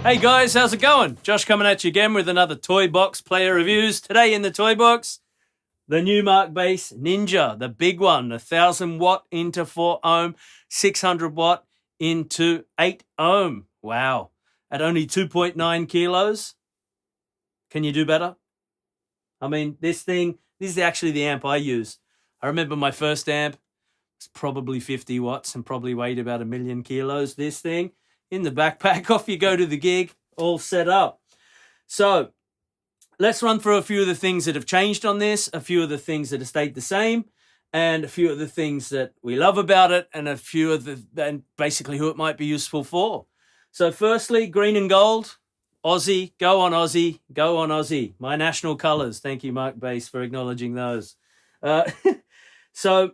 Hey guys, how's it going? Josh coming at you again with another Toy Box player reviews. Today in the Toy Box, the new MARKBASS Ninja, the big one, 1000 watt into 4 ohm, 600 watt into 8 ohm. Wow. At only 2.9 kilos. Can you do better? I mean, this is actually the amp I use. I remember my first amp was probably 50 watts and probably weighed about 1 million kilos. This thing in the backpack, off you go to the gig, all set up. So let's run through a few of the things that have changed on this, a few of the things that have stayed the same, and a few of the things that we love about it, and a few of and basically who it might be useful for. So firstly, green and gold, Aussie, go on Aussie, go on Aussie. My national colours. Thank you, MARKBASS, for acknowledging those. So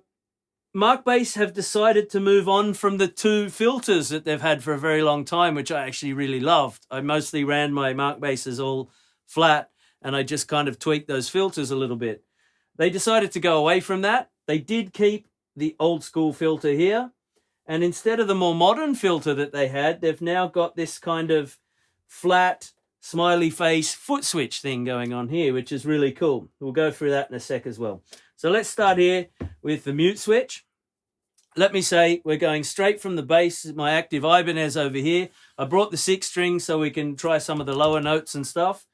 MARKBASS have decided to move on from the 2 filters that they've had for a very long time, which I actually really loved. I mostly ran my MARKBASSes all flat, and I just kind of tweaked those filters a little bit. They decided to go away from that. They did keep the old school filter here, and instead of the more modern filter that they had, they've now got this kind of flat, smiley face foot switch thing going on here, which is really cool. We'll go through that in a sec as well. So let's start here with the mute switch. Let me say we're going straight from the bass. My active Ibanez over here. I brought the 6 string so we can try some of the lower notes and stuff.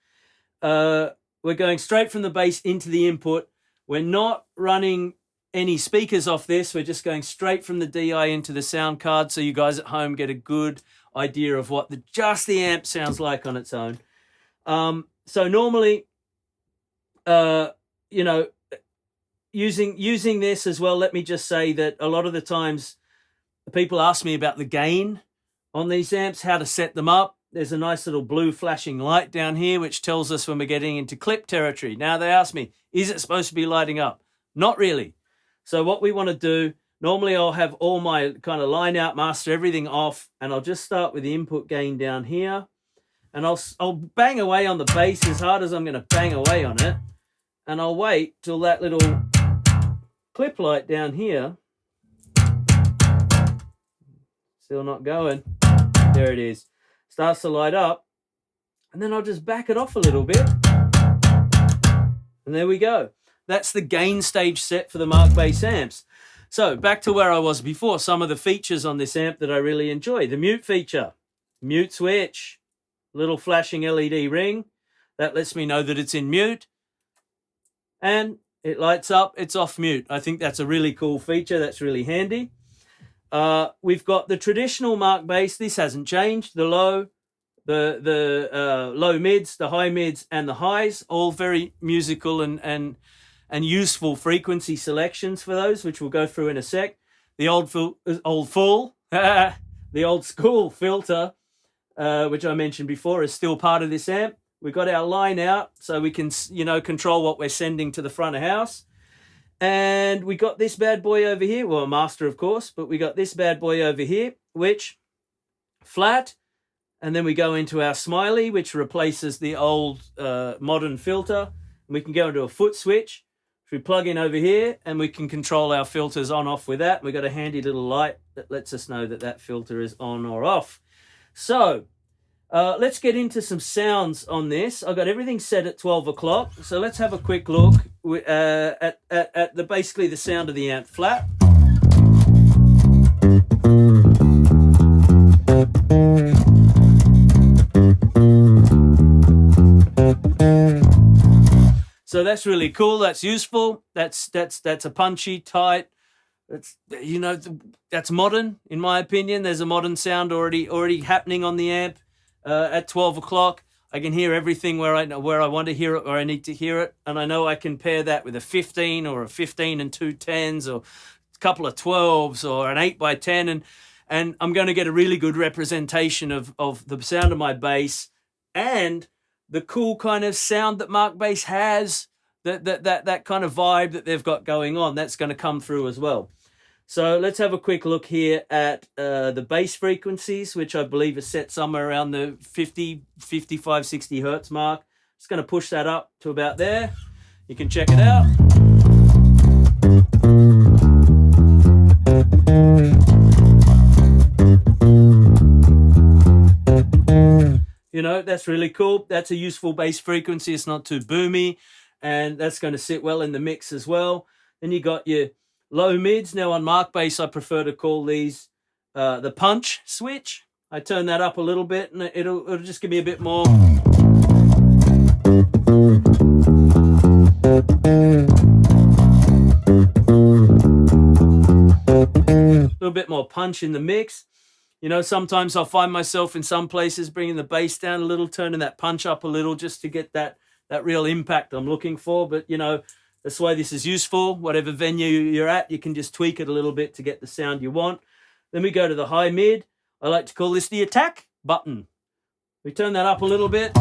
We're going straight from the bass into the input. We're not running any speakers off this. We're just going straight from the DI into the sound card so you guys at home get a good idea of what just the amp sounds like on its own. So normally, you know, using this as well, let me just say that a lot of the times people ask me about the gain on these amps, how to set them up. There's a nice little blue flashing light down here which tells us when we're getting into clip territory. Now they ask me, is it supposed to be lighting up? Not really. So what we want to do, normally I'll have all my kind of line out, master, everything off, and I'll just start with the input gain down here, and I'll bang away on the bass as hard as I'm going to bang away on it, and I'll wait till that little clip light down here, still not going, there it is, starts to light up, and then I'll just back it off a little bit, and there we go. That's the gain stage set for the MARKBASS amps. So back to where I was before, some of the features on this amp that I really enjoy. The mute feature, mute switch, little flashing LED ring, that lets me know that it's in mute, and it lights up, it's off mute. I think that's a really cool feature. That's really handy. We've got the traditional MARKBASS. This hasn't changed. The low, the low mids, the high mids, and the highs, all very musical and useful frequency selections for those, which we'll go through in a sec. The old school filter, which I mentioned before, is still part of this amp. We've got our line out so we can, you know, control what we're sending to the front of house. And we got this bad boy over here. Well, master, of course, but we got this bad boy over here, which flat. And then we go into our smiley, which replaces the old modern filter. And we can go into a foot switch, which we plug in over here, and we can control our filters on off with that. We've got a handy little light that lets us know that that filter is on or off. So let's get into some sounds on this. I've got everything set at 12 o'clock. So let's have a quick look at basically the sound of the amp flat. So that's really cool. That's useful. That's a punchy, tight. That's, you know, that's modern in my opinion. There's a modern sound already happening on the amp. At 12 o'clock, I can hear everything where I want to hear it, or I need to hear it, and I know I can pair that with a 15 or a 15 and 2 10s, or a couple of 12s, or an 8x10, and I'm going to get a really good representation of the sound of my bass and the cool kind of sound that MARKBASS has, that kind of vibe that they've got going on. That's going to come through as well. So let's have a quick look here at the bass frequencies, which I believe is set somewhere around the 50, 55, 60 hertz mark. Just going to push that up to about there. You can check it out. You know, that's really cool. That's a useful bass frequency. It's not too boomy, and that's going to sit well in the mix as well. Then you got your low mids. Now on MARKBASS, I prefer to call these the punch switch. I turn that up a little bit, and it'll just give me a bit more. A little bit more punch in the mix. You know, sometimes I'll find myself in some places bringing the bass down a little, turning that punch up a little just to get that real impact I'm looking for. But, you know, that's why this is useful. Whatever venue you're at, you can just tweak it a little bit to get the sound you want. Then we go to the high mid. I like to call this the attack button. We turn that up a little bit.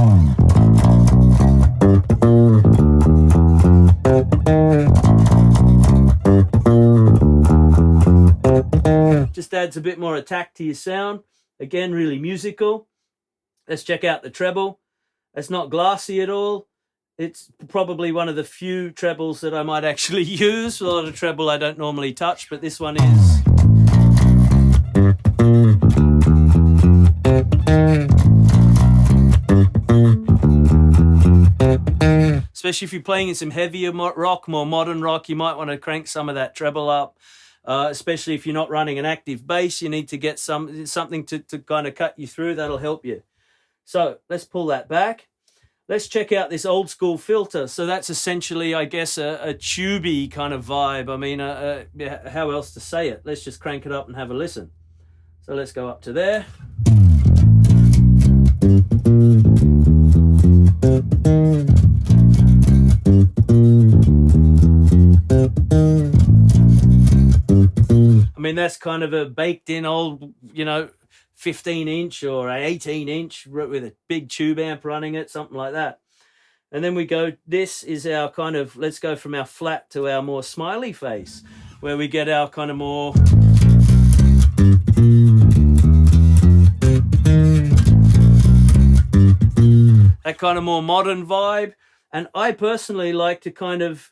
Just adds a bit more attack to your sound. Again, really musical. Let's check out the treble. It's not glassy at all. It's probably one of the few trebles that I might actually use. A lot of treble I don't normally touch, but this one is. Especially if you're playing in some heavier rock, more modern rock, you might want to crank some of that treble up. Especially if you're not running an active bass, you need to get something to kind of cut you through. That'll help you. So let's pull that back. Let's check out this old school filter. So that's essentially, I guess, a tubey kind of vibe. I mean, how else to say it? Let's just crank it up and have a listen. So let's go up to there. I mean, that's kind of a baked in old, you know, 15-inch or an 18-inch with a big tube amp running it, something like that. And then we go, this is our kind of, let's go from our flat to our more smiley face, where we get our kind of more. That kind of more modern vibe. And I personally like to kind of,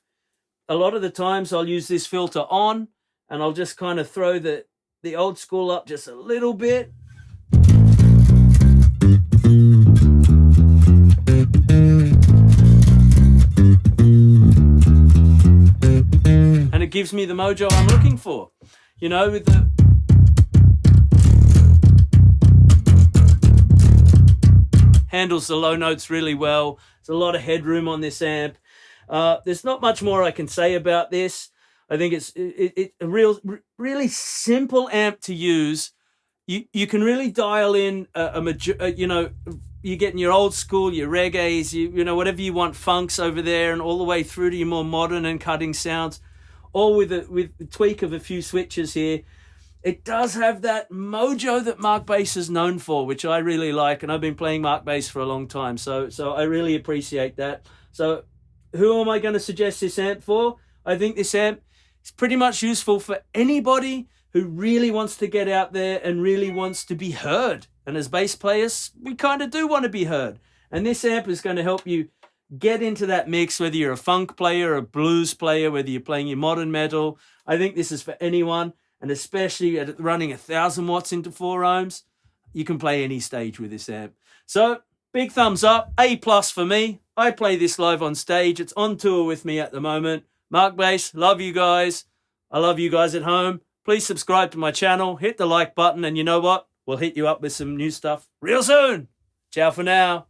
a lot of the times I'll use this filter on, and I'll just kind of throw the old school up just a little bit. And it gives me the mojo I'm looking for. You know, with the handles the low notes really well. There's a lot of headroom on this amp. There's not much more I can say about this. I think it's a really simple amp to use. You can really dial in you know, you're getting your old school, your reggaes, you know, whatever you want, funks over there, and all the way through to your more modern and cutting sounds, all with the tweak of a few switches here. It does have that mojo that MARKBASS is known for, which I really like, and I've been playing MARKBASS for a long time, so I really appreciate that. So who am I going to suggest this amp for? I think this amp is pretty much useful for anybody who really wants to get out there and really wants to be heard. And as bass players, we kind of do want to be heard. And this amp is going to help you get into that mix, whether you're a funk player, a blues player, whether you're playing your modern metal. I think this is for anyone. And especially at running 1,000 watts into 4 ohms, you can play any stage with this amp. So big thumbs up, A+ for me. I play this live on stage. It's on tour with me at the moment. MARKBASS, love you guys. I love you guys at home. Please subscribe to my channel, hit the like button, and you know what? We'll hit you up with some new stuff real soon. Ciao for now.